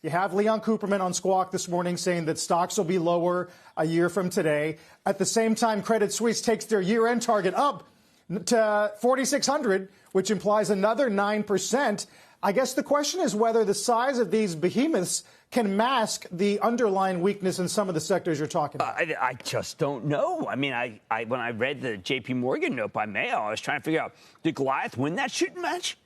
You have Leon Cooperman on Squawk this morning saying that stocks will be lower a year from today. At the same time, Credit Suisse takes their year-end target up to 4,600, which implies another 9%. I guess the question is whether the size of these behemoths can mask the underlying weakness in some of the sectors you're talking about. I just don't know. I mean, when I read the J.P. Morgan note by Mayo, I was trying to figure out, did Goliath win that shooting match?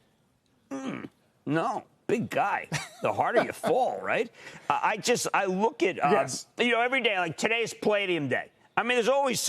No. Big guy. The harder you fall, right? I look at, yes. Every day, like today's Palladium Day. I mean, there's always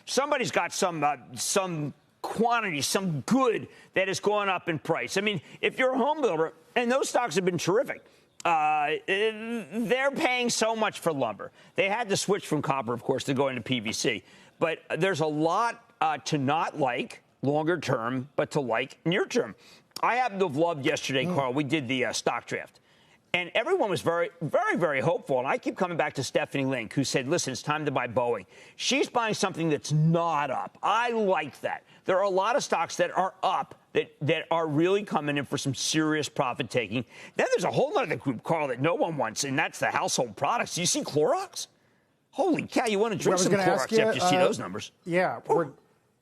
somebody's got some quantity, some good that is going up in price. I mean, if you're a home builder, and those stocks have been terrific, they're paying so much for lumber. They had to switch from copper, of course, to go into PVC. But there's a lot to not like longer term, but to like near term. I happen to have loved yesterday, Carl. We did the stock draft. And everyone was very, very, very hopeful. And I keep coming back to Stephanie Link, who said, listen, it's time to buy Boeing. She's buying something that's not up. I like that. There are a lot of stocks that are up that are really coming in for some serious profit taking. Then there's a whole other group, Carl, that no one wants, and that's the household products. Do you see Clorox? Holy cow, you want to drink some Clorox after you see those numbers. Yeah,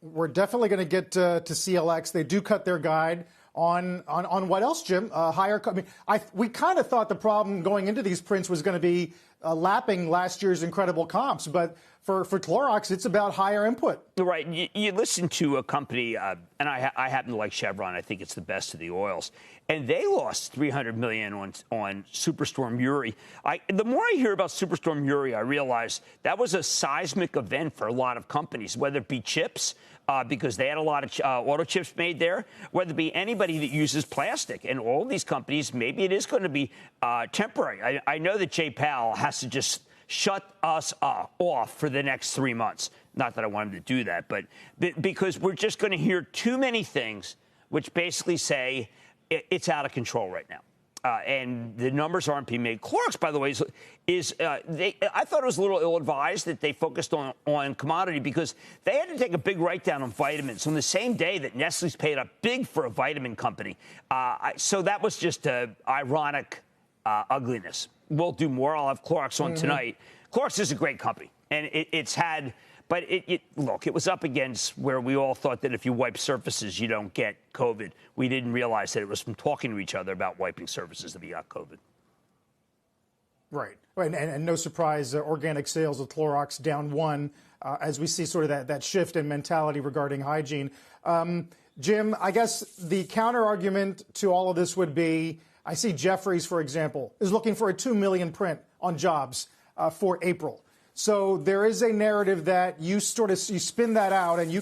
we're definitely going to get to CLX. They do cut their guide. On what else, Jim? Higher. I mean, we kind of thought the problem going into these prints was going to be lapping last year's incredible comps, but for Clorox, it's about higher input. Right. You listen to a company, and I happen to like Chevron. I think it's the best of the oils, and they lost $300 million on Superstorm Uri. The more I hear about Superstorm Uri, I realize that was a seismic event for a lot of companies, whether it be chips. Because they had a lot of auto chips made there, whether it be anybody that uses plastic. And all of these companies, maybe it is going to be temporary. I know that Jay Powell has to just shut us off for the next 3 months. Not that I want him to do that, but because we're just going to hear too many things which basically say it's out of control right now. And the numbers aren't being made. Clorox, by the way, I thought it was a little ill-advised that they focused on commodity because they had to take a big write-down on vitamins on the same day that Nestle's paid up big for a vitamin company. So that was just ironic ugliness. We'll do more. I'll have Clorox on tonight. Clorox is a great company, and it's had... But look, it was up against where we all thought that if you wipe surfaces, you don't get COVID. We didn't realize that it was from talking to each other about wiping surfaces that we got COVID. Right. And no surprise, organic sales of Clorox down 1 as we see sort of that shift in mentality regarding hygiene. Jim, I guess the counter argument to all of this would be, I see Jefferies, for example, is looking for a 2 million print on jobs for April. So there is a narrative that you spin that out and you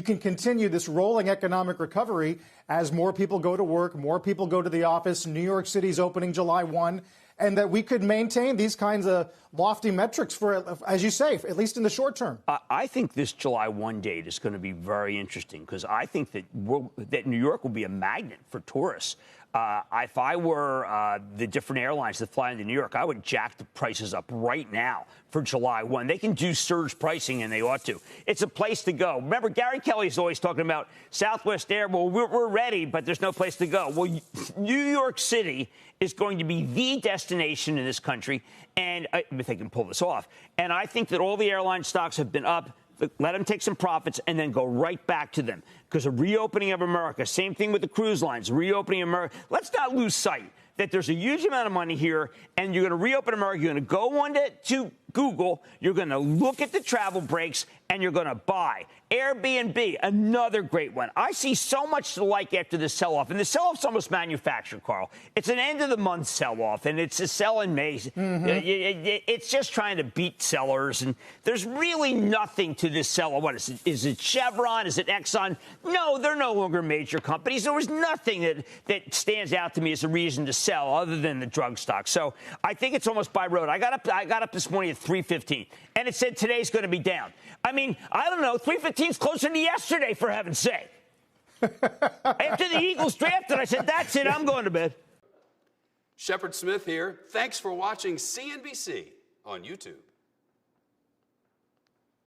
can continue this rolling economic recovery as more people go to work, more people go to the office. New York City's opening July 1, and that we could maintain these kinds of lofty metrics for, as you say, at least in the short term. I think this July 1 date is going to be very interesting because I think that New York will be a magnet for tourists. If I were the different airlines that fly into New York, I would jack the prices up right now for July 1. They can do surge pricing, and they ought to. It's a place to go. Remember, Gary Kelly's always talking about Southwest Air. Well, we're ready, but there's no place to go. Well, New York City is going to be the destination in this country, and if they can pull this off. And I think that all the airline stocks have been up. Let them take some profits and then go right back to them. Because a reopening of America, same thing with the cruise lines, reopening America. Let's not lose sight that there's a huge amount of money here, and you're going to reopen America. You're going to go on to Google. You're going to look at the travel breaks, and you're going to buy. Airbnb, another great one. I see so much to like after the sell-off. And the sell-off's almost manufactured, Carl. It's an end-of-the-month sell-off, and it's a sell in May. It's just trying to beat sellers. And there's really nothing to this sell-off. What is it? Is it Chevron? Is it Exxon? No, they're no longer major companies. There was nothing that stands out to me as a reason to sell other than the drug stock. So I think it's almost by road. I got up this morning at 3:15, and it said today's going to be down. I mean, I don't know. 3:15 is closer to yesterday, for heaven's sake. After the Eagles drafted, I said, that's it. I'm going to bed. Shepard Smith here. Thanks for watching CNBC on YouTube.